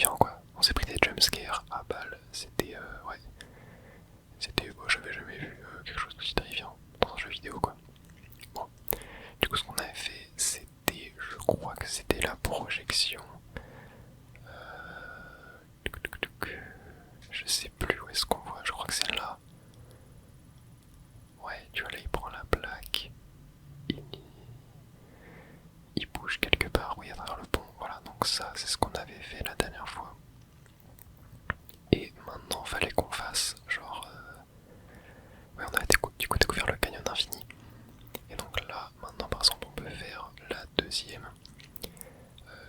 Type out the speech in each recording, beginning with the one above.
terrifiant quoi. On s'est pris des jumpscares à balles, c'était ouais. C'était, bon, j'avais jamais vu quelque chose d'aussi terrifiant dans un jeu vidéo quoi. Bon, du coup ce qu'on avait fait c'était, je crois que c'était la projection. Je sais plus où est-ce qu'on voit, je crois que c'est là. Ouais, tu vois là il prend la plaque. Il bouge quelque part, oui à travers le pont. Voilà, donc ça c'est ce qu'on avait fait la dernière fois. Et maintenant fallait qu'on fasse genre... ouais on avait du coup découvert le canyon infini. Et donc là, maintenant par exemple on peut faire la deuxième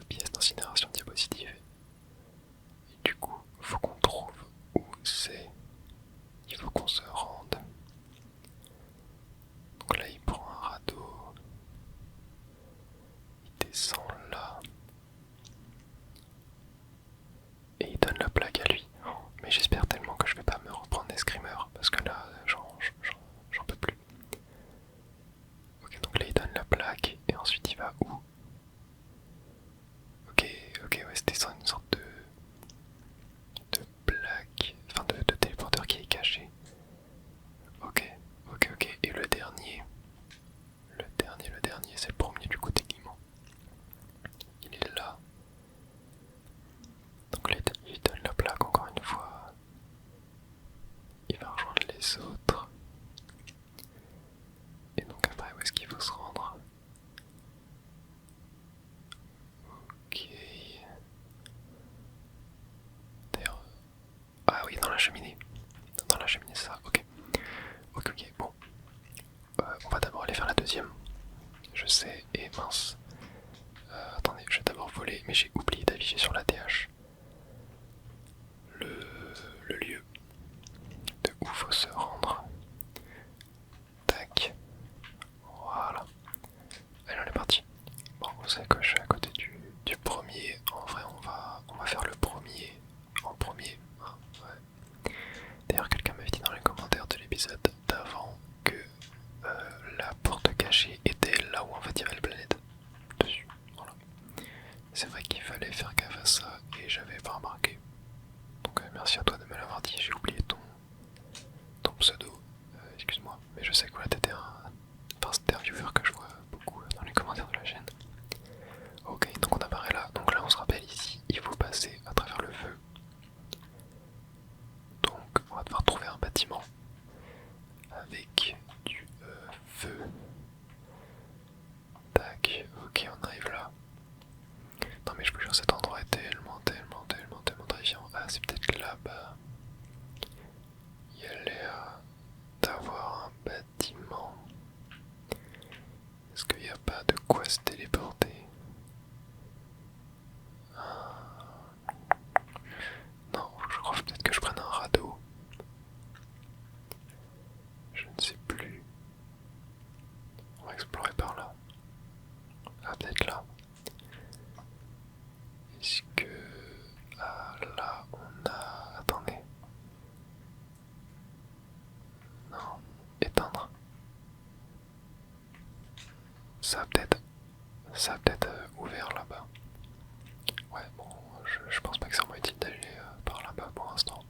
pièce d'incinération diapositive. Et du coup, faut qu'on trouve où c'est. Il faut qu'on se rende. Donc là il prend un radeau. Il descend là. Et il donne la plaque à lui. Mais j'espère tellement que je vais pas me reprendre des screamers. Parce que là, j'en peux plus. Ok, donc là il donne la plaque. Et ensuite il va où? Ok, ok, ouais, c'était ça une sorte de plaque. Enfin de téléporteur qui est caché. Ok, ok, ok. Et le dernier, c'est le premier du coup techniquement. Il est là. Donc là, il donne la plaque encore une fois. Il va rejoindre les autres. Et donc après, où est-ce qu'il faut se rendre? Ok. D'ailleurs... Ah oui, dans la cheminée. Dans la cheminée, c'est ça, ok. Ok, ok, bon. On va d'abord aller faire la deuxième. Je sais, et mince. Attendez, je vais d'abord voler, mais j'ai oublié d'afficher sur la TH le, le lieu de où faut se rendre. Tac. Voilà. Allez, on est parti. Bon, vous savez que je suis à côté du premier. En vrai, on va faire le premier en premier. Hein, ouais. D'ailleurs, quelqu'un m'avait dit dans les commentaires de l'épisode d'avant que la porte cachée était là où en fait il y avait la planète dessus. Voilà. C'est vrai qu'il fallait faire gaffe à ça et j'avais pas remarqué. Donc merci à toi de me l'avoir dit, j'ai oublié ton pseudo. Excuse-moi, mais je sais que voilà, t'étais un intervieweur que je vois beaucoup dans les commentaires de la chaîne. Ok, donc on apparaît là. Donc là on se rappelle ici, il faut passer à travers le feu. Donc on va devoir trouver un bâtiment avec du feu. Tac, ok on arrive là. Non mais je vous jure cet endroit est tellement terrifiant. Ah c'est peut-être là-bas. Il y a l'air d'avoir un bâtiment. Est-ce qu'il n'y a pas de quoi se téléporter? Non, je crois peut-être que je prenne un radeau. Je ne sais plus. On va explorer par là. Ah, peut-être là. Est-ce que... Ah, là, on a... Attendez. Non. Éteindre. Ça a peut-être... Ça a peut-être ouvert là-bas. Ouais, bon, je pense pas que c'est vraiment utile d'aller par là-bas pour l'instant.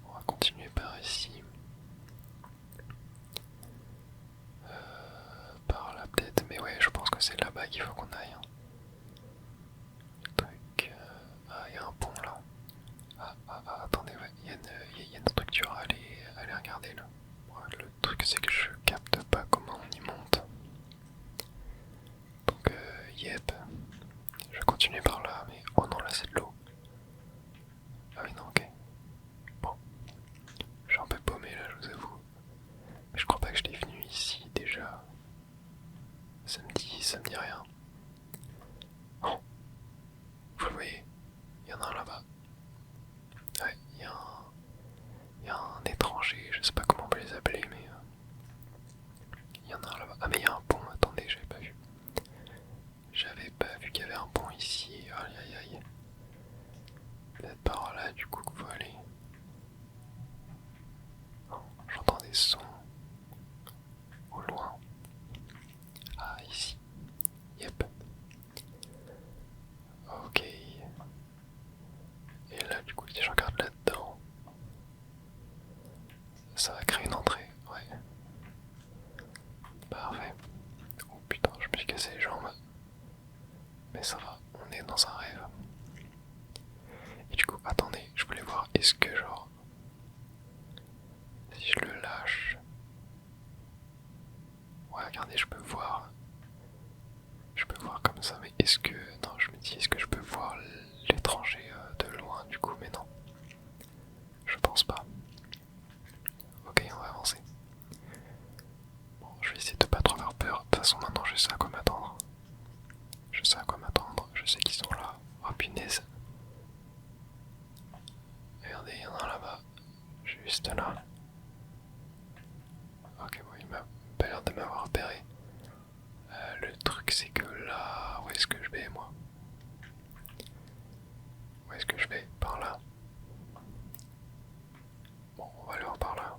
On va continuer par ici. Par là peut-être, mais ouais, je pense que c'est là-bas qu'il faut qu'on aille. Hein. Truc... Ah, il y a un pont là. Attendez, ouais, il y a une structure à aller regarder là. Ouais, le truc c'est que je capte pas comment on y monte. Donc, yep. Je vais continuer par là, mais oh non, là c'est de l'eau. Ah oui, non, ok. Bon, je suis un peu paumé là, je vous avoue. Mais je crois pas que je l'ai venu ici déjà. Ça me dit rien. Oh, vous le voyez, il y en a un là-bas. Ouais, il y a un étranger, je sais pas comment on peut les appeler, mais il y en a un là-bas. Ah, mais il y a un pont, attendez, j'avais pas vu. J'avais pas vu qu'il y avait un pont ici. Aïe aïe aïe. Peut-être par là, du coup, qu'il faut aller. Oh, j'entends des sons au loin. Ah, ici. Yep. Ok. Si je regarde là-dedans, ça va créer une entrée, ouais. Parfait. Oh putain, je me suis cassé les jambes. Mais ça va, on est dans un rêve. Et du coup, attendez, je voulais voir, est-ce que genre, si je le lâche... Ouais, regardez, je peux voir comme ça, mais est-ce que... Non, je me dis, est-ce que je peux voir l'étranger de loin du coup, mais non. Je pense pas. Ok, on va avancer. Bon, je vais essayer de pas trop avoir peur. De toute façon, maintenant, je sais à quoi m'attendre. Je sais à quoi m'attendre, je sais qu'ils sont là. Oh punaise. Regardez, il y en a un là-bas. Juste là. Ok, bon, il m'a pas l'air de m'avoir repéré. Le truc, c'est que là... Où est-ce que je vais, moi? Où est-ce que je vais? Par là. Bon, on va aller voir par là.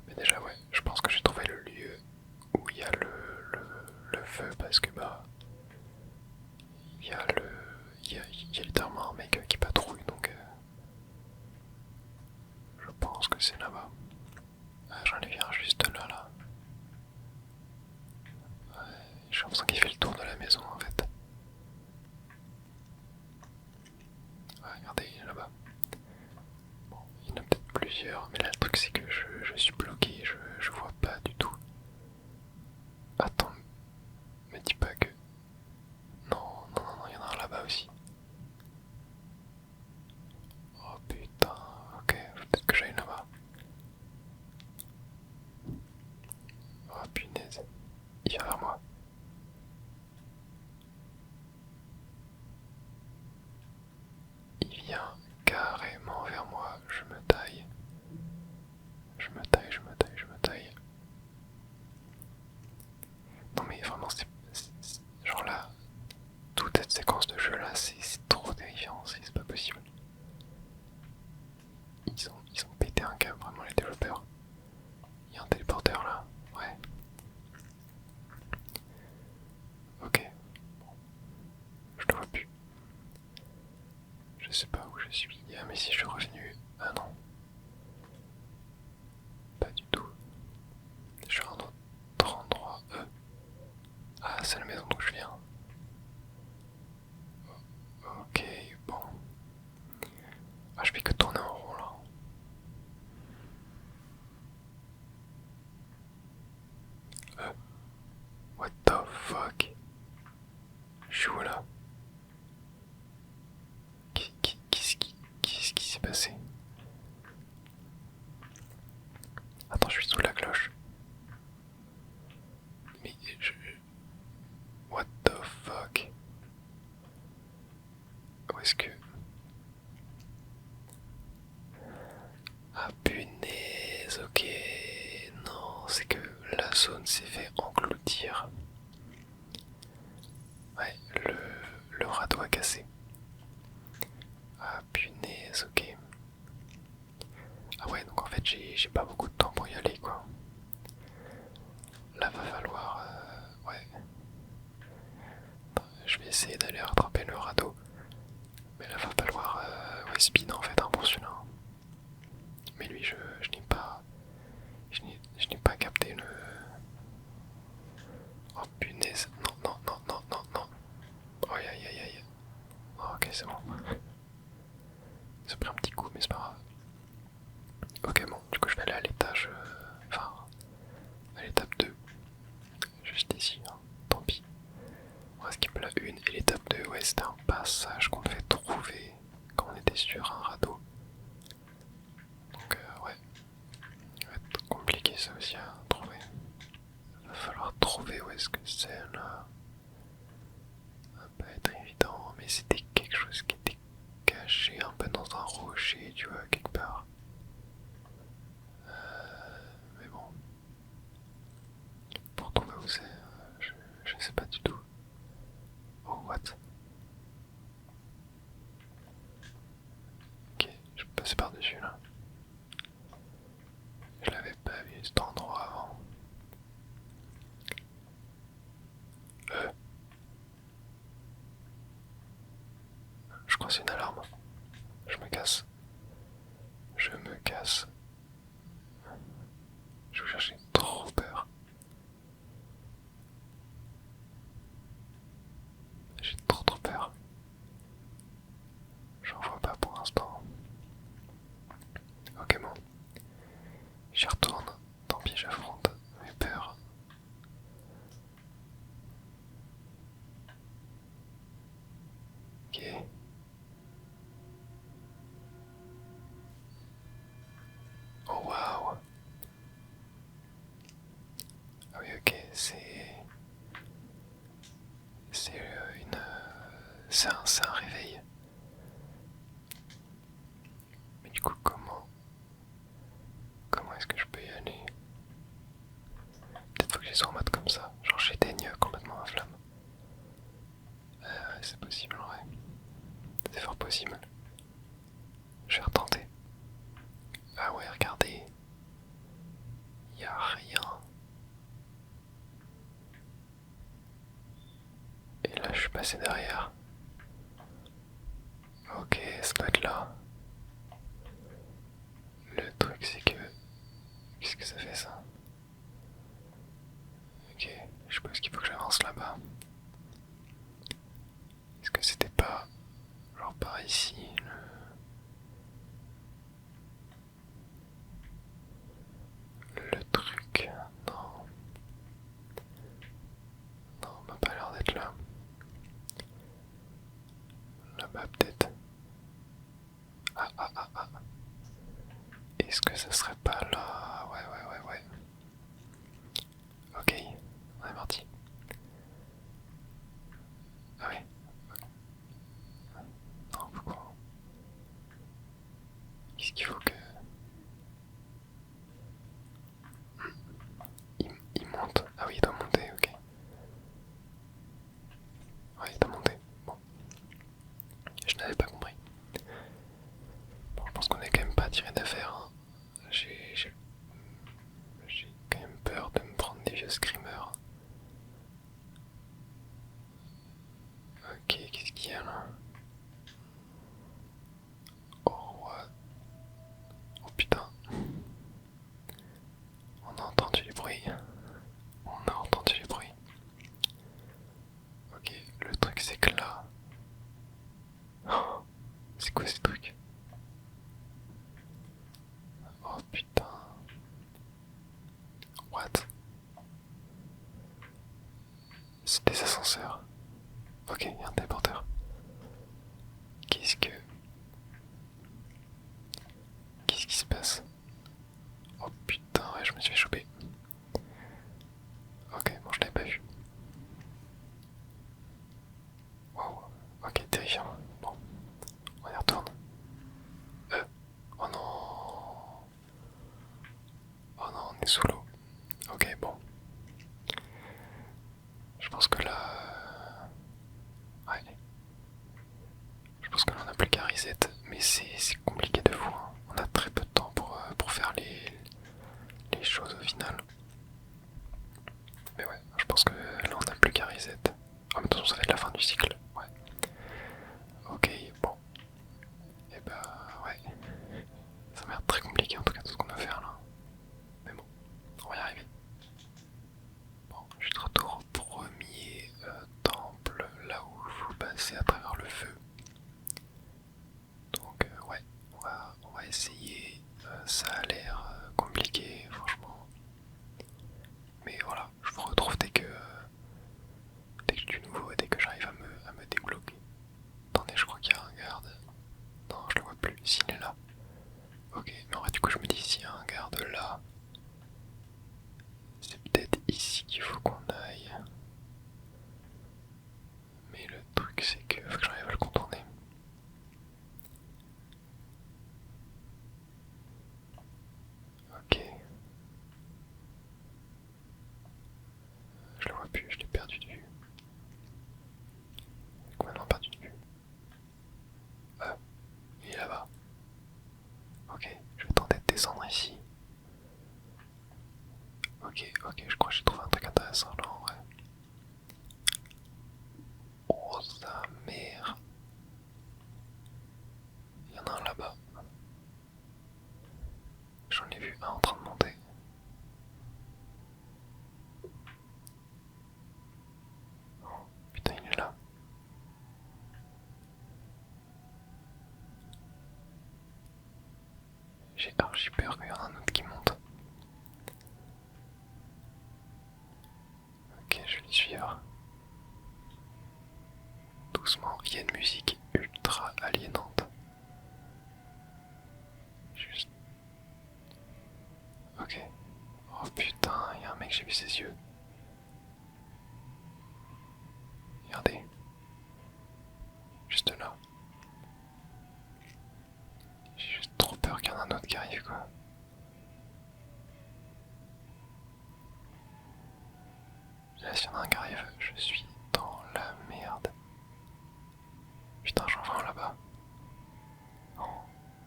Mais déjà, ouais, je pense que j'ai trouvé le lieu où il y a le feu parce que bah... Il y a le... Il y a littéralement un mec qui patrouille donc... je pense que c'est là-bas. J'en ai vu un juste là. Ouais, j'ai l'impression qu'il fait le tour de la maison en fait. Ouais, regardez, il est là-bas. Bon, il y en a peut-être plusieurs, mais là le truc c'est que je suis bloqué, je vois pas du tout. Attends, me dis pas que... Non, non, non, non, il y en a un là-bas aussi. Oh putain, ok, peut-être que j'aille là-bas. Oh punaise, il vient vers moi. Il vient carrément vers moi, je me taille. Je me taille, je me taille, je me taille. Non mais vraiment genre là, toute cette séquence de jeu là, c'est trop terrifiant, c'est pas possible. Ils ont pété un câble vraiment les développeurs. Il y a un téléporteur là, ouais. Ok, bon, je le vois plus. Je sais pas où je suis. Ah mais si je suis revenu. Ah non. Pas du tout. Je suis à un autre endroit. Ah c'est la maison d'où je viens. Ok, bon. Ah je fais que tourner en rond là. What the fuck? Je suis où là? Qu'est-ce qui s'est passé? Attends, je suis sous la cloche. Mais je... What the fuck? Où est-ce que... Ah punaise, ok. Non, c'est que la zone s'est fait engloutir. Ouais, le radeau a cassé. Ah punaise, ok. Ah ouais, donc en fait j'ai pas beaucoup de temps pour y aller quoi. Là va falloir... ouais. Je vais essayer d'aller rattraper le radeau. Mais là va falloir... ouais, speed en fait, hein, pour celui-là. Mais lui je n'ai pas... Je n'ai pas capté le... Oh punaise, non, non, non, non, non, non. Oh aïe aïe aïe aïe. Oh, ok c'est bon. Ça a pris un petit coup mais c'est pas grave. Ok bon, du coup je vais aller à l'étage... enfin, à l'étape 2. Juste ici, hein. Tant pis. On va skipper la 1 et l'étape 2, ouais c'était un passage qu'on devait trouver quand on était sur un radeau. Donc ouais, ça va être compliqué ça aussi à trouver. Il va falloir trouver où est-ce que c'est là. Ça va pas être évident, mais c'était quelque chose qui était caché un peu dans un rocher, tu vois, quelque part. Mais bon, pour trouver où c'est, je sais pas du tout. Oh, what? Ok, je peux passer par-dessus là. Je l'avais pas vu cet endroit avant. Je crois que c'est une alarme. Je me casse. Je me casse. Je vais chercher trop peur. J'ai trop peur. J'en vois pas pour l'instant. Ok bon. J'y retourne. Tant pis, j'affronte mes peurs. Ok. Oh waouh. Ah oui ok, c'est une c'est un réveil. Mais du coup comment est-ce que je peux y aller? Peut-être faut que je sois en mode comme ça, genre j'éteigne complètement ma flamme. C'est possible en vrai. C'est fort possible. Je vais retenter. Ah ouais, regardez. Y a rien. Et là je suis passé derrière. Ok, ça doit être là. Le truc c'est que... Qu'est-ce que ça fait ça? Ok, je suppose qu'il faut que j'avance là-bas. Est-ce que c'était pas... genre par ici le truc? Non. Non, on m'a pas l'air d'être là. Là-bas peut-être. Ah. Est-ce que ça serait pas là? Ouais. Ok, on est parti. Ah ouais. Non, pourquoi? Qu'est-ce qu'il faut que... Il monte. Ah oui, il doit monter, ok. Ouais, il doit monter. Bon. Je n'avais pas compris. Bon, je pense qu'on est quand même pas tiré d'affaire. Hein. J'ai quand même peur de me prendre des vieux screamers. Ok, qu'est-ce qu'il y a là? Oh, what? Oh putain. On a entendu les bruits. On a entendu les bruits. Ok, le truc c'est que là... Oh, c'est quoi ces trucs? Oh putain. What? C'est des ascenseurs. Ok, il y a un téléporteur. Qu'est-ce que... Qu'est-ce qui se passe? Oh putain, ouais, je me suis fait choper. Ok, bon, je l'avais pas vu. Wow, ok, terrifiant. Bon, on y retourne. Oh non. Oh non, on est sous l'eau. Ok, bon. Je pense que là... Ouais. Je pense que là on a plus qu'à reset. Mais c'est compliqué de fou. Hein. On a très peu de temps pour faire les choses au final. Mais ouais, je pense que là on a plus qu'à reset. Oh, mais de toute façon, ça va être la fin du cycle. Ouais. Ok, bon. Et bah, ouais. Ça m'a l'air très compliqué en tout cas tout ce qu'on va faire là. Mais bon, on va y arriver. Bon, je suis de retour au premier temple, là où il faut passer à travers le feu. Donc, ouais, on va essayer. Ça a l'air compliqué, franchement. Mais voilà, je vous retrouve dès que je suis nouveau et dès que j'arrive à me débloquer. Attendez, je crois qu'il y a un garde. Non, je le vois plus. S'il est là. Ok, mais en vrai, du coup, je me dis, s'il y a un garde là, c'est peut-être ici qu'il faut qu'on aille. Mais le truc, c'est que faut que j'arrive à le contourner. Ok, en train de monter. Oh, putain, il est là. J'ai archi peur qu'il y en a un autre qui monte. Ok, je vais le suivre. Doucement, il y a une musique ultra aliénante. Juste. Ok. Oh putain, il y a un mec, j'ai vu ses yeux. Regardez. Juste là. J'ai juste trop peur qu'il y en ait un autre qui arrive quoi. Là, s'il y en a un qui arrive, je suis dans la merde. Putain, j'en vois un là-bas. Non,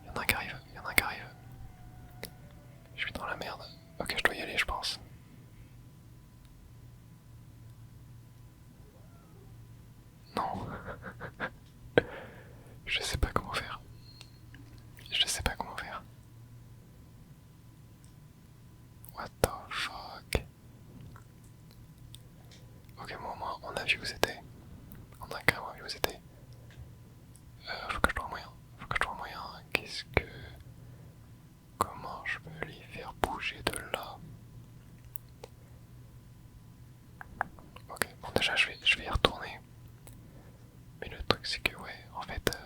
il y en a un qui arrive, il y en a un qui arrive. Je suis dans la merde. Ok, je dois y aller, je pense. Non. Je sais pas comment faire. Je sais pas comment faire. What the fuck? Ok, bon, au moins, on a vu où c'était. On a carrément vu où c'était. Faut que je trouve un moyen. Faut que je trouve un moyen. Qu'est-ce que... Comment je peux les faire bouger de là? Ok, bon déjà je vais y retourner. Mais le truc c'est que ouais, en fait...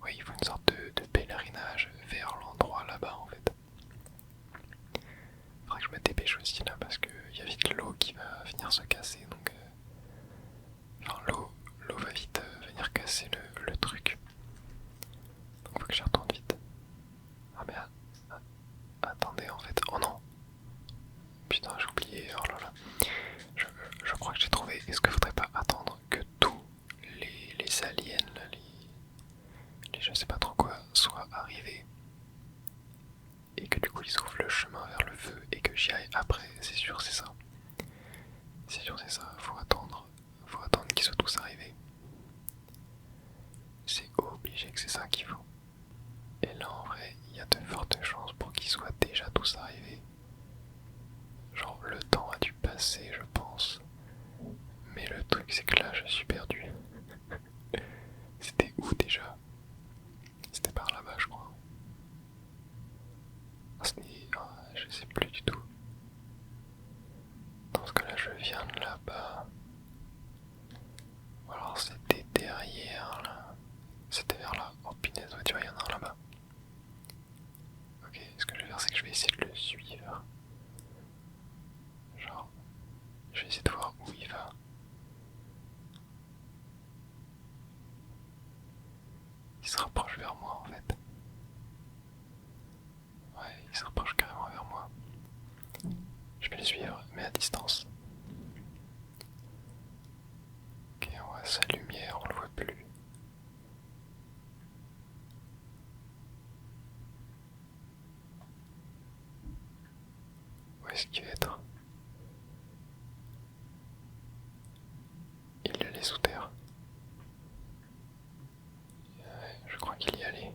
ouais, il faut une sorte de pèlerinage vers l'endroit là-bas en fait. Faudrait que je me dépêche aussi là parce qu'il y a vite l'eau qui va venir se casser donc... Enfin l'eau va vite venir casser le truc. Donc faut que j'y retourne vite. Ah mais attendez en fait, oh non. Putain j'ai oublié, oh là là. Je crois que j'ai trouvé, est-ce qu'il faudrait pas attendre que tous les aliens, là, les je sais pas trop quoi, soient arrivés et que du coup ils ouvrent le chemin vers le feu et que j'y aille après, c'est sûr c'est ça. C'est sûr c'est ça, faut attendre qu'ils soient tous arrivés. C'est obligé que c'est ça qu'il faut. Et là en vrai, il y a de fortes chances pour qu'ils soient déjà tous arrivés. Genre le temps a dû passer je pense. Mais le truc c'est que là je suis perdu. C'était où déjà? C'était par là-bas je crois. Je sais plus du tout. Dans ce cas là je viens de là-bas. Ou alors c'était derrière là. C'était vers là. Oh punaise, ouais, tu vois, il y en a un là-bas. Ok, ce que je vais faire c'est que je vais essayer de le suivre. Genre, je vais essayer de voir où il va. Il se rapproche vers moi en fait. Ouais, il se rapproche carrément vers moi. Je vais le suivre, mais à distance. Ok, on voit sa lumière, on le voit plus. Où est-ce qu'il va être? Il est allé sous terre. Ouais, je crois qu'il y allait.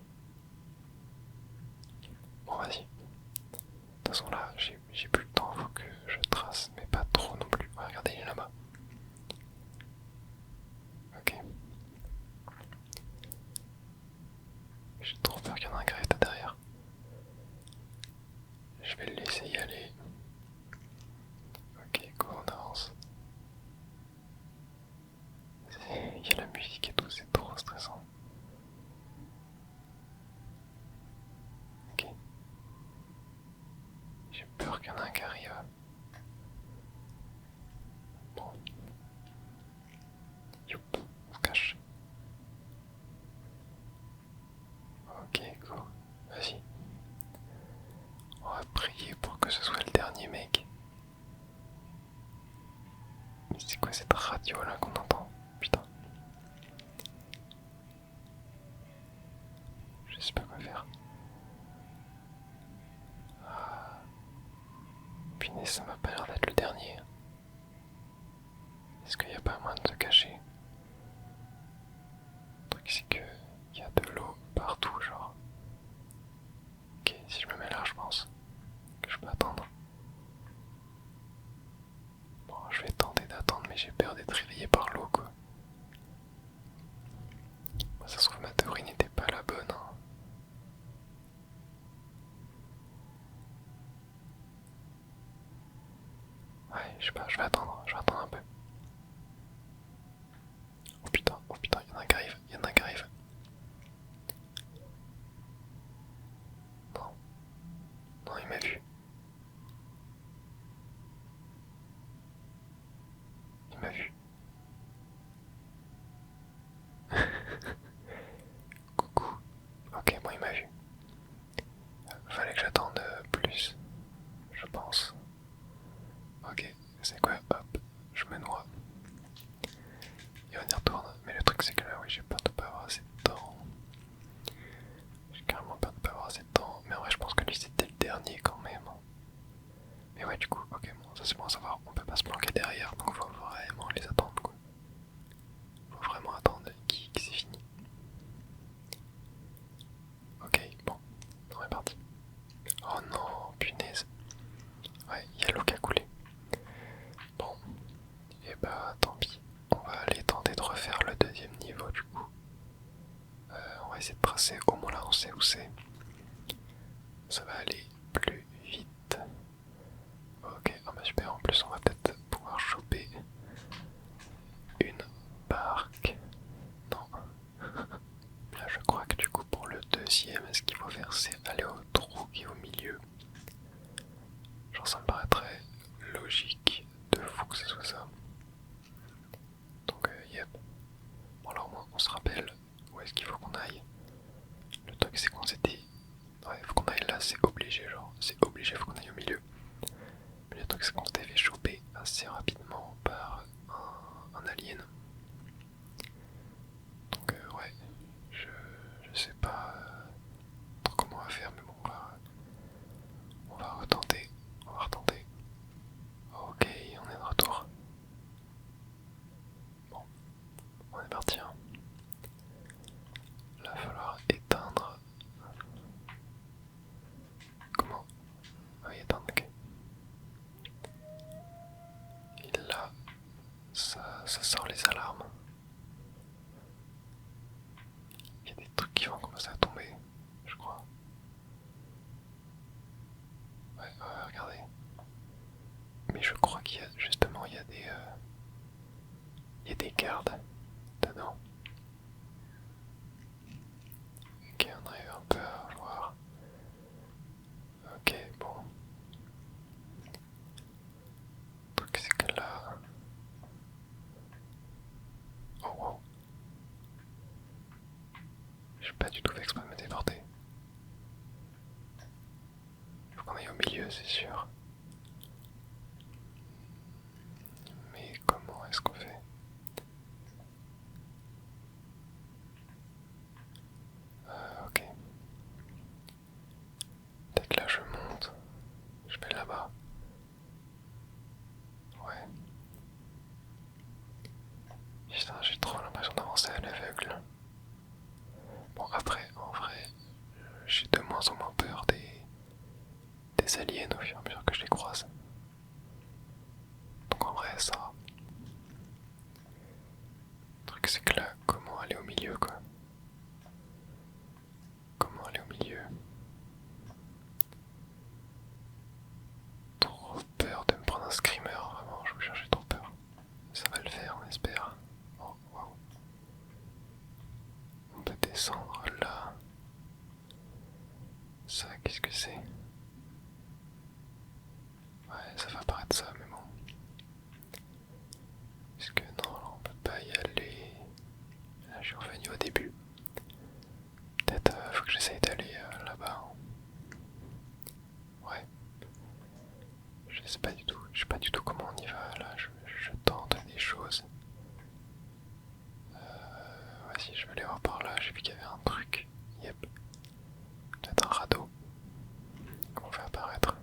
Bon, vas-y. De toute façon, là, j'ai plus le temps, faut que je trace, mais pas trop non plus. Ouais, regardez, il est là-bas. Ok. J'ai trop peur qu'il y en ait un greffe derrière. Je vais le laisser y aller. Ok, go, on avance. Il y a la musique et tout, c'est trop stressant. Ok. J'ai peur qu'il y en ait un qui arrive. Bon. Youp, on se cache. Ok, go. Vas-y. On va prier pour que ce soit le dernier mec. Mais c'est quoi cette radio là qu'on entend? Putain. Je sais pas quoi faire. Ah. Punaise, ça m'a pas l'air d'être le dernier. Est-ce qu'il n'y a pas moyen de se cacher? Le truc c'est que il y a de l'eau partout genre. Ok, si je me mets là je pense. je sais pas, je vais attendre un peu. Oh putain, il y en a un qui arrive, il y en a un qui arrive. Non, non, il m'a vu. Il m'a vu. Coucou. Ok, bon, il m'a vu. Fallait que j'attende plus, je pense. Ok, c'est quoi? Hop, je me noie. Et on y retourne. Mais le truc, c'est que là, oui, j'ai peur de pas avoir assez de temps. J'ai carrément peur de pas avoir assez de temps. Mais en vrai, je pense que lui, c'était le dernier quand même. Mais ouais, du coup, ok, bon, ça c'est bon à savoir. On peut pas se planquer derrière, donc faut vraiment les attendre, quoi. Faut vraiment attendre qui c'est fini. Ok, bon, on est parti. Oh non, punaise. Ouais, il y a l'eau qui a coulé. Bon, et bah tant pis. On va aller tenter de refaire le deuxième niveau du coup. On va essayer de tracer, au moins là on sait où c'est. Ça va aller plus vite. Ok, oh bah super, en plus on va peut-être pouvoir choper une barque. Non. Là je crois que du coup pour le deuxième, ce qu'il faut faire c'est aller au trou qui est au milieu. Genre ça me paraîtrait logique de fou que ce soit ça. Donc yep. Bon là au moins on se rappelle où est-ce qu'il faut qu'on aille. Le truc c'est qu'on s'était... Ouais, faut qu'on aille là, c'est obligé, genre, c'est obligé, faut qu'on aille au milieu. Mais le truc c'est qu'on s'était fait choper assez rapidement par un alien. Donc ouais, je sais pas trop comment on va faire, mais bon, on va retenter, on va retenter. Ok, on est de retour. Bon, on est parti. Hein. Là, il va falloir éteindre. Comment? Ah oui, éteindre, ok. Et là, ça sort les alarmes. Il y a des trucs qui vont commencer à tomber, je crois. Ouais, regardez. Mais je crois qu'il y a justement il y a des gardes dedans. Ok, on arrive un peu à voir. Ok, bon. Le truc c'est que là. Oh wow. J'ai pas du tout fait exprès de me déporter. Il faut qu'on aille au milieu, c'est sûr. Mais comment est-ce qu'on fait? Ok. Dès que là je monte, je vais là-bas. Ouais. Putain, j'ai trop l'impression d'avancer à l'aveugle. Bon, après, en vrai, j'ai de moins en moins peur des aliens au fur et à mesure que je les croise. Donc en vrai, ça va. Le truc, c'est que là, comment aller au milieu, quoi? Comment aller au milieu? Trop peur de me prendre un screamer, vraiment, je vous cherche, j'ai trop peur. Ça va le faire, on espère. Oh, waouh. On peut descendre là. Ça, qu'est-ce que c'est? Ouais, ça va paraître ça, mais bon. Est-ce que non, là, on peut pas y aller? Là, je suis revenu au début. Peut-être faut que j'essaye d'aller là-bas. Ouais. Je sais pas du tout comment on y va là. Je tente des choses. Ouais, si je vais aller voir par là, j'ai vu qu'il y avait un truc. Yep. Peut-être un radeau qu'on fait apparaître.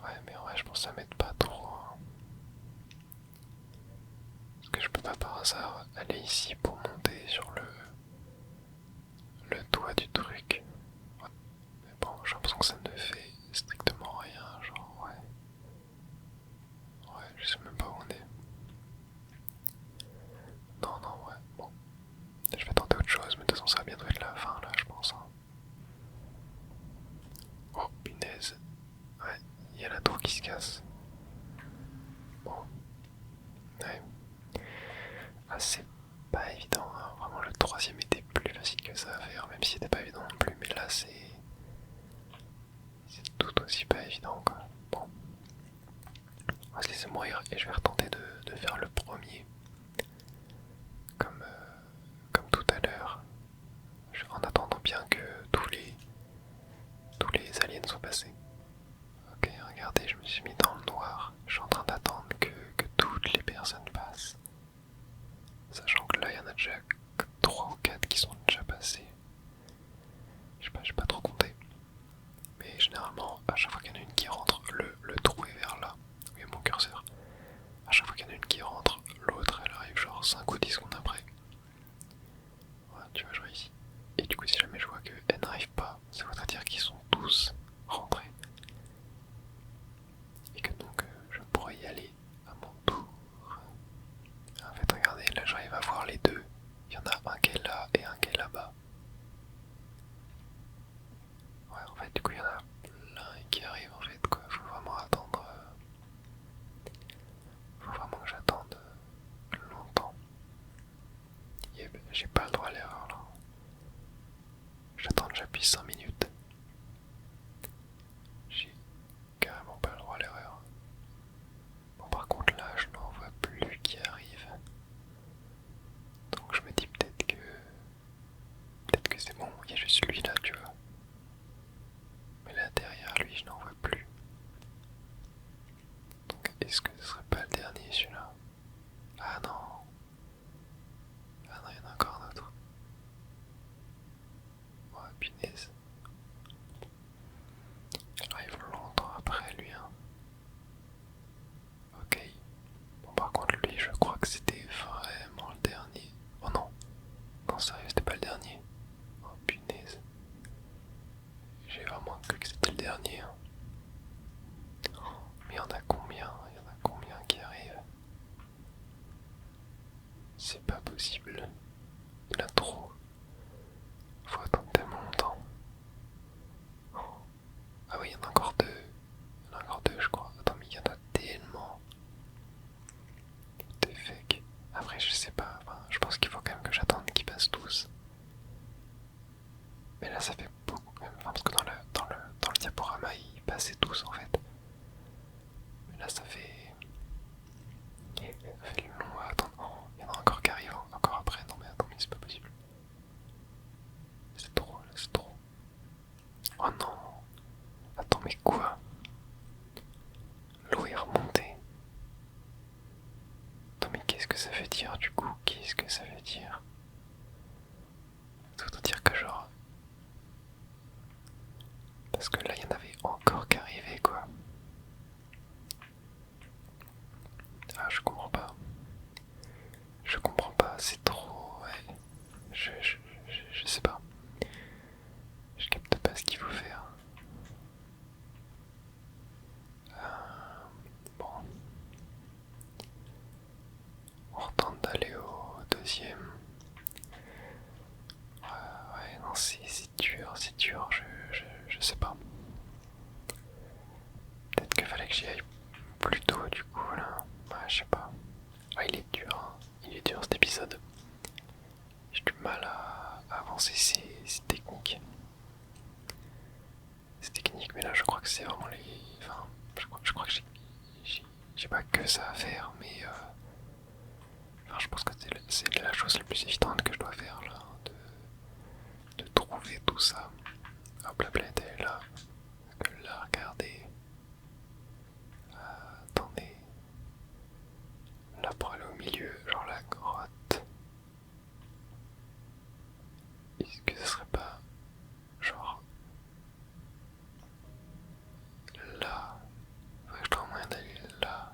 Ouais, mais en vrai, je pense que ça m'aide pas trop. Hein. Parce que je peux pas par hasard aller ici pour monter sur le toit du truc. Ouais. Mais bon, j'ai l'impression que ça ne fait strictement rien. Genre, ouais. Ouais, je sais même pas où on est. Non, non, ouais, bon. Je vais tenter autre chose, mais de toute façon, ça va bientôt être la fin là, je pense. Hein. Oh, punaise. Ouais, il y a la tour qui se casse. évident, hein. Vraiment le troisième était plus facile que ça à faire, même si c'était pas évident non plus, mais là c'est tout aussi pas évident quoi. Bon, on va se laisser mourir et je vais retenter de faire le premier comme tout à l'heure, en attendant bien que tous les aliens soient passés. Ok, regardez, je me suis mis dans le noir, je suis en train d'attendre que toutes les personnes passent. Sachant que là il y en a déjà 3 ou 4 qui sont déjà passés. Je sais pas, j'ai pas trop compté. Mais généralement, à chaque fois qu'il y en a une qui rentre, le trou est vers là, où il y a mon curseur. À chaque fois qu'il y en a une qui rentre, l'autre elle arrive genre 5 ou 10 secondes après. Voilà, tu vois, je réussis. Et du coup, si jamais je vois qu'elle n'arrive pas, ça voudrait dire qu'ils sont tous rentrés. Et que donc je pourrais y aller à mon tour. En fait, regardez, là j'arrive à voir les deux. Il y en a un qui est là et un qui est là-bas. Ouais, en fait, du coup, il y en a plein qui arrive en fait, quoi. Faut vraiment attendre. Faut vraiment que j'attende longtemps. Yep, j'ai pas le droit à l'erreur là. J'attends déjà depuis 5 minutes. J'ai carrément pas le droit à l'erreur. Bon, par contre, là, je n'en vois plus qui arrive. Donc, je me dis peut-être que. Peut-être que c'est bon, il y a juste lui là, tu vois. Mais là, derrière lui, je n'en vois plus. Donc, est-ce que ce serait pas le dernier celui-là? Ah non. Ah non, il y en a encore un autre. Ouais, punaise. Il arrive longtemps après lui, hein. Ok. Bon, par contre, lui, je crois que c'était vraiment le dernier. Oh non. Non, sérieux, c'était pas le dernier. Oh punaise. J'ai vraiment cru que c'était le dernier, hein. Mais il y en a combien? Il y en a combien qui arrivent? C'est pas possible. Il y en a trop. Faut attendre tellement longtemps. Ah oui, il y en a encore deux. Il y en a encore deux, je crois. Attends, mais il y en a tellement. T'es fake. Après, je sais pas. Enfin, je pense qu'il faut quand même que j'attende qu'ils passent tous. Mais là, ça fait beaucoup quand même. Enfin, parce que dans le diaporama, ils passaient tous en fait. Mais là, ça fait long à attendre. Oh, il y en a encore qui arrivent encore après. Non, mais attends, mais c'est pas possible. C'est trop, là, c'est trop. Oh non. Attends, mais quoi? L'eau est remontée. Attends, mais qu'est-ce que ça veut dire du coup? Qu'est-ce que ça veut dire? Ça veut dire que genre. Parce que là, il y en avait encore qui arrivaient, quoi. Ah, je comprends pas. Je comprends pas, c'est trop. Ouais. Je sais pas. Je capte pas ce qu'il faut faire. Bon. On tente d'aller au deuxième. Ouais, non, c'est dur, je sais pas. Peut-être qu'il fallait que j'y aille plus tôt, du coup, là. Ouais, je sais pas. Ouais, il est dur, hein. Il est dur cet épisode. J'ai du mal à avancer ces techniques. Ces techniques, mais là, je crois que c'est vraiment les. Enfin, je crois que j'ai pas que ça à faire, mais. Enfin, je pense que c'est la chose la plus évidente que je dois faire, là. De trouver tout ça. Hop, la planète est là. Parce que là, regardez. Attendez. Là, pour aller au milieu, genre la grotte. Est-ce que ce serait pas. Genre. Là. Faudrait que je trouve moyen d'aller là.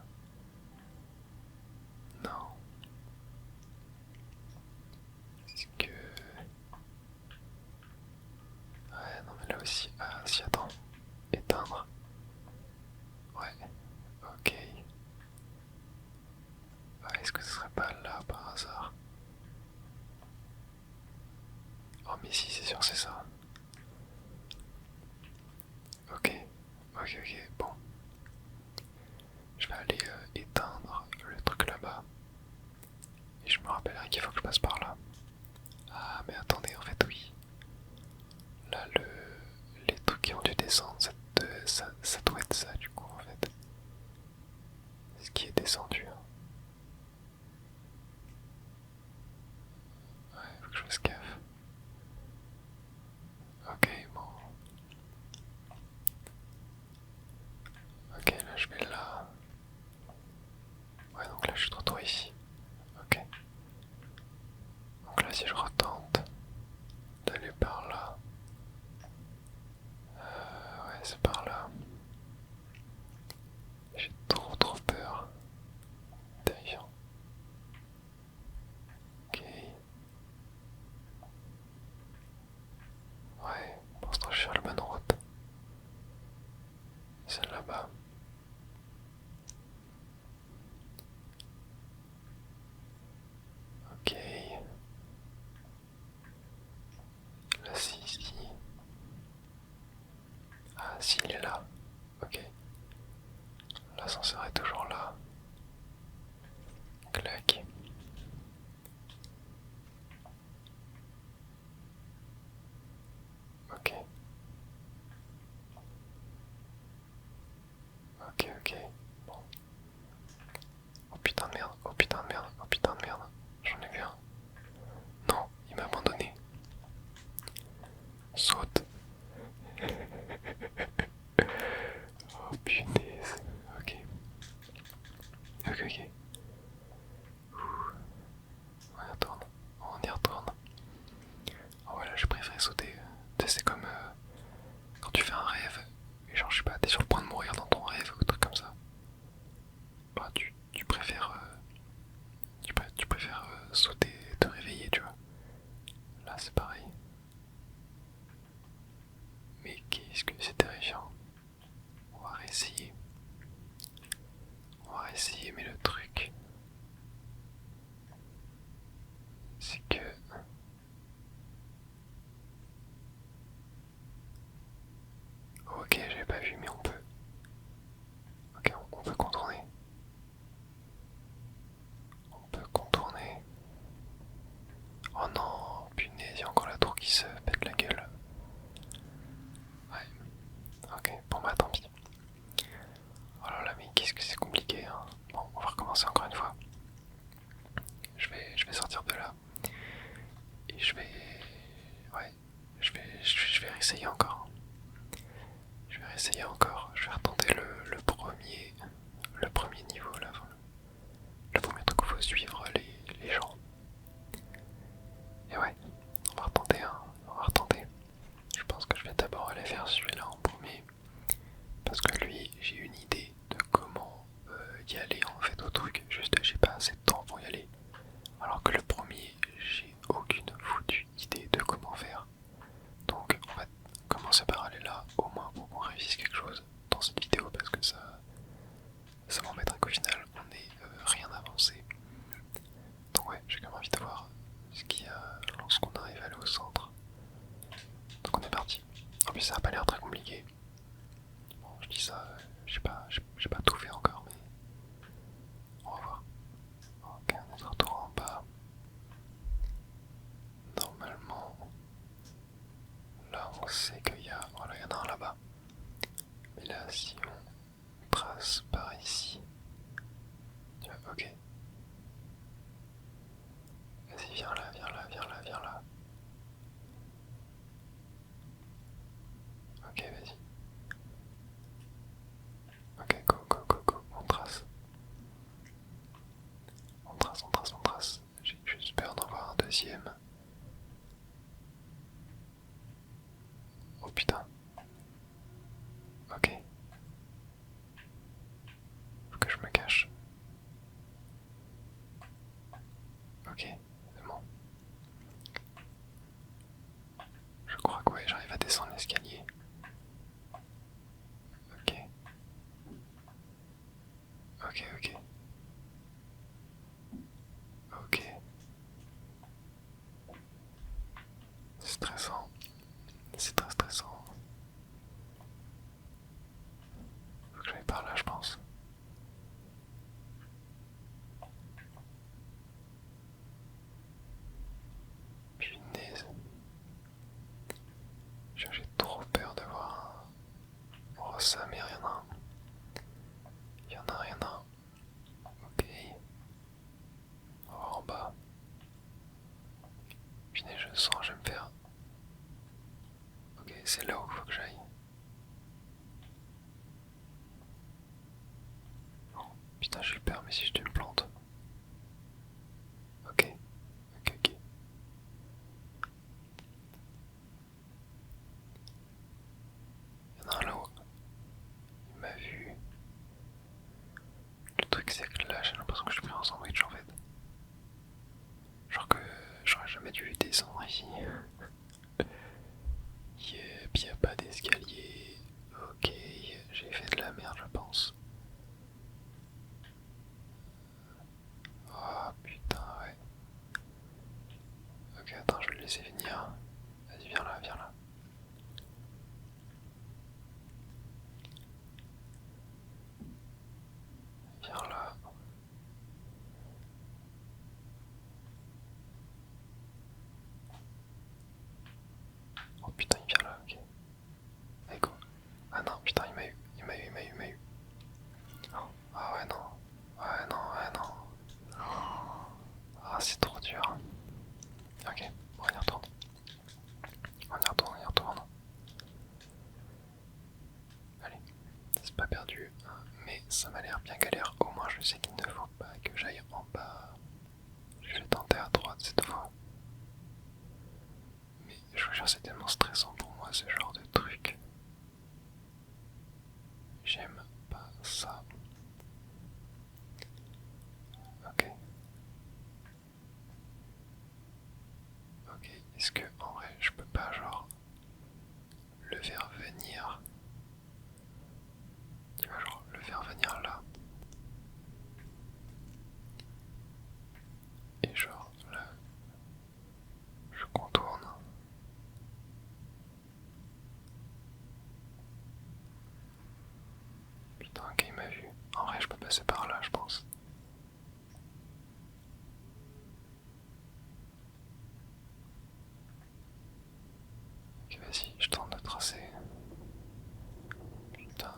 Non. Est-ce que. Ouais, non, mais là aussi. Ah, si, attends. Éteindre. Ouais. Ok. Ah, est-ce que ce serait pas là par hasard? Oh, mais si, c'est sûr, c'est ça. Ok. Ok, ok, bon. Je vais aller éteindre le truc là-bas. Et je me rappellerai qu'il faut que je passe par là. que je fasse gaffe. Ok, bon. Ok, là je vais là. Ouais, donc là je suis trop tôt ici. Ok. Donc là si je retente d'aller par là. Ouais, c'est par là. J'ai trop peur. Terrifiant. Ok. Ouais, pour l'instant je suis sur la bonne route. Celle là-bas. Ok. Là si, si. Ah si, il est là. Ok. L'ascenseur est toujours là. Clac. Ok. Ok, ok. Bon. Oh putain de merde, oh putain de merde, oh putain de merde. J'en ai vu un. Non, il m'a abandonné. Saute. Oh punaise. Ok. Ok, ok. On y retourne. On y retourne. Oh voilà, j'ai préféré sauter. Tu sais, c'est comme quand tu fais un rêve. Et genre, je sais pas, t'es sur le point de mourir dans ton rêve ou un truc comme ça. Bah, tu préfères. Tu préfères sauter et te réveiller, tu vois. Là, c'est pareil. Mais qu'est-ce que c'est terrifiant. On va réessayer. On va essayer, mais le truc, c'est que... Ok, j'avais pas vu, mais on peut. Ok, on peut contourner. On peut contourner. Oh non, punaise, il y a encore la tour qui se pète la gueule. Ouais, ok, bon bah tant pis. Oh là là, mais qu'est-ce que c'est compliqué, hein. Bon, on va recommencer encore une fois. Je vais sortir de là. Et je vais... Ouais, je vais réessayer encore. Je vais réessayer encore. Je vais retenter le premier niveau là. Enfin, le premier truc où il faut suivre les gens. Et ouais, on va retenter, hein. On va retenter. Je pense que je vais d'abord aller faire celui-là en premier. Parce que lui, j'ai une idée de comment y aller en fait au truc. Juste, j'ai pas assez de temps pour y aller. Alors que le premier, j'ai aucune foutue idée de comment faire. Donc on va commencer par aller là, au moins pour qu'on révise quelque chose dans cette vidéo. Parce que ça m'embêterait qu'au final, on n'ait rien avancé. Donc ouais, j'ai quand même envie de voir ce qu'il y a lorsqu'on arrive à aller au centre. Donc on est parti. En plus ça a pas l'air très compliqué. Bon, je dis ça, j'ai pas tout fait encore, mais on va voir. Ok, on est de retour en bas. Normalement, là on sait qu'il y a... Voilà, il y en a un là-bas. Mais là, si on trace par ici... Ok. Vas-y, viens là, viens là, viens là, viens là. Ok, vas-y. Ok, go, go, go, go, on trace. On trace, on trace, on trace. J'ai juste peur d'en voir un deuxième. Oh putain. Ok. Faut que je me cache. Ok, c'est bon. Je crois que ouais, j'arrive à descendre l'escalier. Ok. Ok, ok. Ok. punaise, je sens, je vais me faire. Ok, c'est là où il faut que j'aille. Oh, putain, j'ai eu peur, mais si je te me plante. Ok, ok, ok. Il y en a un là-haut. Il m'a vu. Le truc, c'est que là, j'ai l'impression que je suis pris en sandwich en fait. Genre que j'aurais jamais dû descendre ici. Yep, y a pas d'escalier. Ok, j'ai fait de la merde, je pense. Oh putain, ouais. Ok, attends, je vais le laisser venir. Vas-y, viens là, viens là. Viens là. Oh putain, il vient là, ok. Allez, go. Ah non, putain, il m'a eu, il m'a eu, il m'a eu, il m'a eu. Oh, ah ouais, non. Ouais, non, ouais, non. Ah, c'est trop dur. Ok, on y retourne. On y retourne, on y retourne. Allez, c'est pas perdu, hein, mais ça m'a l'air bien galère. Au moins, je sais qu'il ne faut pas que j'aille en bas. Je vais tenter à droite cette fois. Mais je vous jure, c'est tellement stressant pour moi ce genre de truc. J'aime pas ça. Ok. Ok, est-ce que en vrai je peux pas genre le faire venir? Tu vois, genre le faire venir là. Et genre là, je contourne. Putain, ok, il m'a vu. En vrai, je peux passer par là, je pense. Ok, vas-y, je tente de tracer. Putain.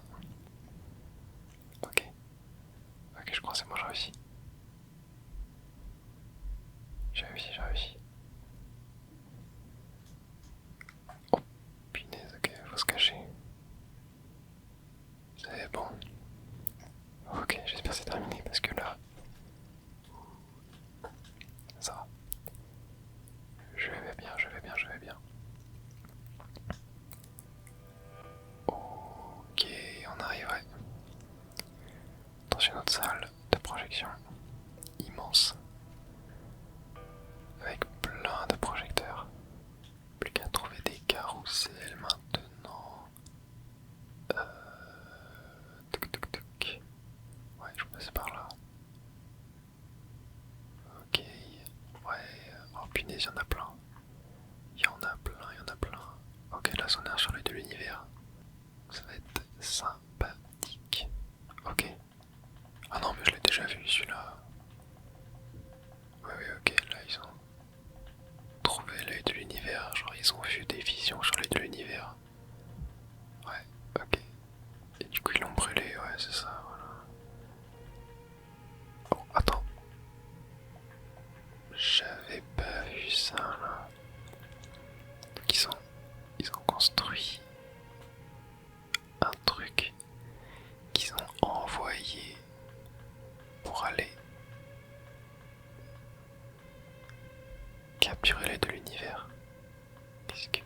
Ok. Ok, je crois que c'est bon, j'ai réussi. J'ai réussi, j'ai réussi. Oh, punaise, ok, faut se cacher. C'est bon. Ok, j'espère que c'est terminé parce que là, ça va. Je vais bien, je vais bien, je vais bien. Ok, on arrive, ouais. Dans une autre salle de projection immense avec plein de projecteurs. Plus qu'à trouver des carousels maintenant. Tuc, tuc, tuc. Ouais, je passe par là. Ok. Ouais. Oh punaise, il y en a plein. Il y en a plein, il y en a plein. Ok, là, on est sur l'œil de l'univers. Ça va être sympathique. Ok. Ah non, mais je l'ai déjà vu celui-là. Ouais, ouais, ok, là, ils ont trouvé l'œil de l'univers. Genre, ils ont vu des visions sur l'œil de l'univers. Ouais, ok. Et du coup, ils l'ont brûlé, ouais, c'est ça, voilà. Oh, attends. J'avais pas vu ça, là. Donc, ils ont construit un truc qu'ils ont envoyé pour aller capturer l'aide de l'univers. Qu'est-ce que.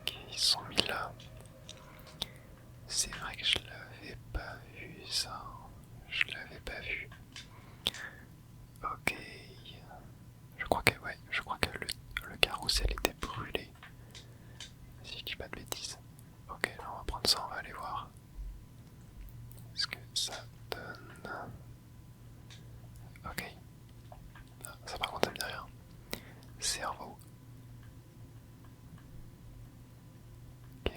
Qu'ils sont mis là. C'est vrai que je l'avais pas vu ça. Je l'avais pas vu. Ok. Je crois que ouais, je crois que le carrousel était brûlé. Si je dis pas de bêtises. Ok, là on va prendre ça, on va aller voir ce que ça donne. Ok. Ah, ça par contre ça me dit rien. Cerveau. Ok.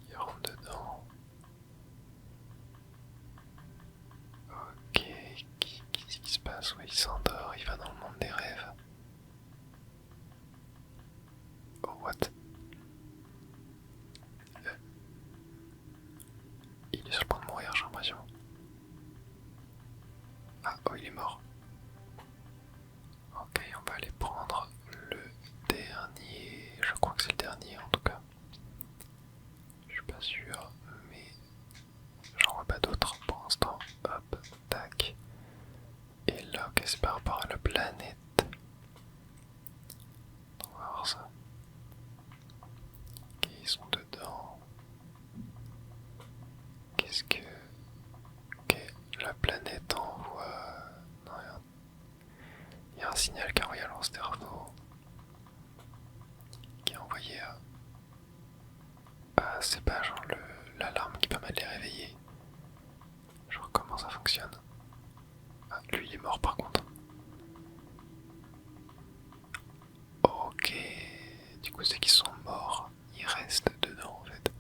Il rentre dedans. Ok. Qu'est-ce qui se passe? Ouais, il s'endort, il va dans le monde des rêves. Oh what? Il est sur le point de mourir, j'ai l'impression. Ah, oh, il est mort. c'est par rapport à la planète. On va voir ça. Ok, ils sont dedans. Qu'est-ce que... Ok, la planète envoie... Non, il y a un signal qui a envoyé à leur cerveau. Qui est envoyé à... Ah, c'est pas genre l'alarme qui permet de les réveiller. Genre comment ça fonctionne. Ah, lui il est mort par contre. Ok, du coup c'est qu'ils sont morts, ils restent dedans en fait.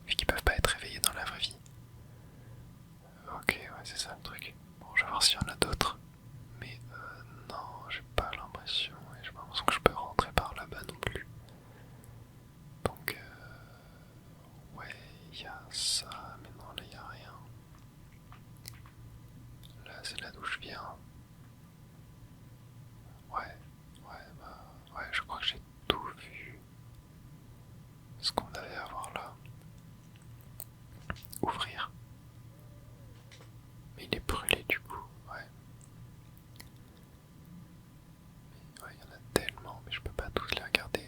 Vu qu'ils peuvent pas être réveillés dans la vraie vie. Ok, ouais c'est ça le truc. Bon, je vais voir s'il y en a d'autres. Mais non, j'ai pas l'impression. Et j'ai pas l'impression que je peux rentrer par là-bas non plus. Donc ouais, il y a ça, mais non là il y a rien. Là c'est là d'où je viens. Ouais, ouais, je crois que j'ai tout vu. Ce qu'on avait à voir là. Ouvrir. Mais il est brûlé du coup, ouais. Mais ouais, il y en a tellement, mais je peux pas tous les regarder.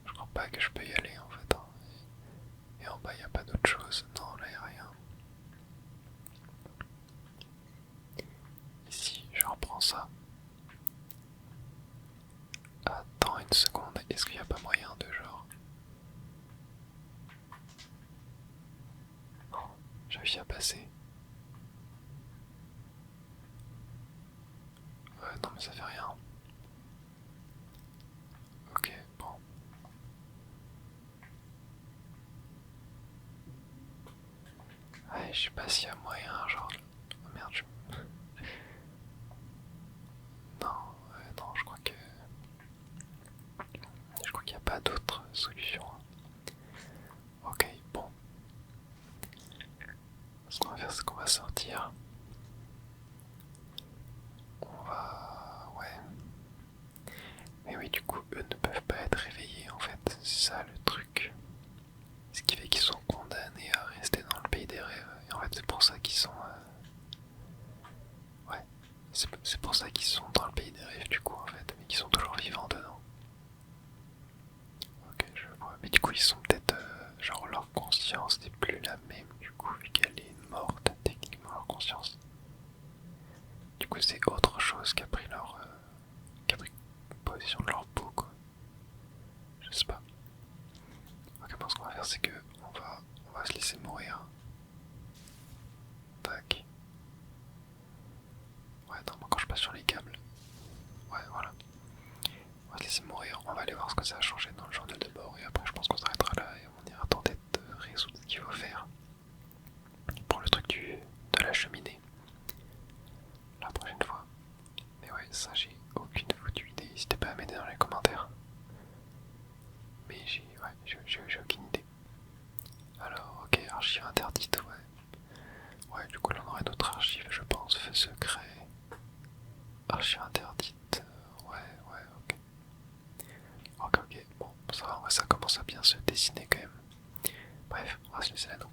Je crois pas que je peux y aller en fait. Hein. Et en bas, il n'y a pas d'autre chose. Non, là, il n'y a rien. Ici, je reprends ça. Attends une seconde, est-ce qu'il n'y a pas moyen de genre... Non, j'ai réussi à passer. Ouais, non mais ça fait rien. Ok, bon. Ouais, je sais pas s'il y a moyen, genre... Oh merde, Non, non, je crois que... Je crois qu'il n'y a pas d'autre solution. Ok, bon. Ce qu'on va faire, c'est qu'on va sortir. On va... Ouais. Mais oui, du coup, eux ne peuvent pas être réveillés, en fait. C'est ça le truc. Ce qui fait qu'ils sont condamnés à rester dans le pays des rêves. Et en fait, c'est pour ça qu'ils sont... Ouais. C'est pour ça qu'ils sont dans le pays des rêves, du coup, en fait. Mais qu'ils sont toujours vivants dedans. Ok, je vois. Mais du coup, ils sont peut-être... genre, leur conscience n'est plus la même, du coup, vu qu'elle est morte, techniquement, leur conscience. Du coup, c'est autre chose qui a pris leur... qui a pris possession de leur peau, quoi. Je sais pas. Ok, bon, ce qu'on va faire, c'est que on va se laisser mourir. Tac. Ouais, attends, quand je passe sur les câbles. Ouais, voilà. On va se laisser mourir. On va aller voir ce que ça a changé dans le journal de bord. Et après, je pense qu'on s'arrêtera là et on ira tenter de résoudre ce qu'il faut faire. Pour le truc de la cheminée. La prochaine fois. Mais ouais, ça, j'ai aucune foutue idée. N'hésitez pas à m'aider dans les commentaires. Mais j'ai aucune idée. Alors, ok, archive interdite, ouais. Ouais, du coup, là, on aurait d'autres archives, je pense. Feu secret. Archive interdite. Ouais, ok. Ok, bon, ça va, ça commence à bien se dessiner quand même. Bref, on va se laisser là donc.